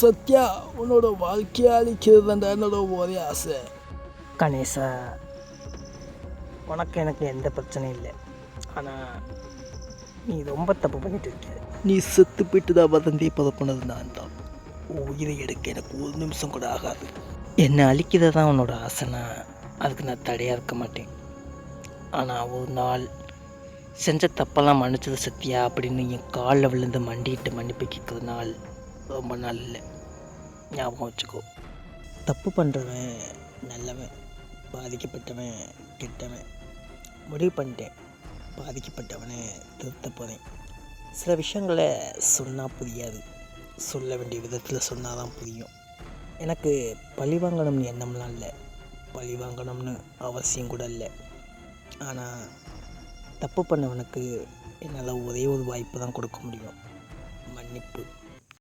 சத்யா, உன்னோட வாழ்க்கையை அழிக்கிறது தான்டா என்னோட ஒரே ஆசை. கணேசா, உனக்கு எனக்கு எந்த பிரச்சனையும் இல்லை. ஆனால் நீ ரொம்ப தப்பு பண்ணிட்டு இருக்க. நீ செத்து போயிட்டு தான் வதந்தி பதப்பினது நான் தான். உயிரை எடுக்க எனக்கு ஒரு நிமிஷம் கூட ஆகாது. என்னை அழிக்கிறது தான் உன்னோட ஆசைனா அதுக்கு நான் தடையாக இருக்க மாட்டேன். ஆனால் ஒரு நாள் செஞ்ச தப்பெல்லாம் மன்னிச்சது சத்யா அப்படின்னு என் காலில் விழுந்து மண்டிட்டு மன்னிப்பு கேட்குற நாள் ரொம்ப நாள் இல்லை. ஞாபகம் வச்சுக்கோ. தப்பு பண்ணுறவன் நல்லவன், பாதிக்கப்பட்டவன் கெட்டவன். முடிவு பண்ணிட்டேன், பாதிக்கப்பட்டவனை திருத்த போகிறேன். சில விஷயங்களை சொன்னால் புரியாது, சொல்ல வேண்டிய விதத்தில் சொன்னால் தான் புரியும். எனக்கு பழி வாங்கணும்னு எண்ணம்லாம் இல்லை, பழி வாங்கணும்னு அவசியம் கூட இல்லை. ஆனால் தப்பு பண்ணவனுக்கு என்னால் ஒரே ஒரு வாய்ப்பு தான் கொடுக்க முடியும், மன்னிப்பு.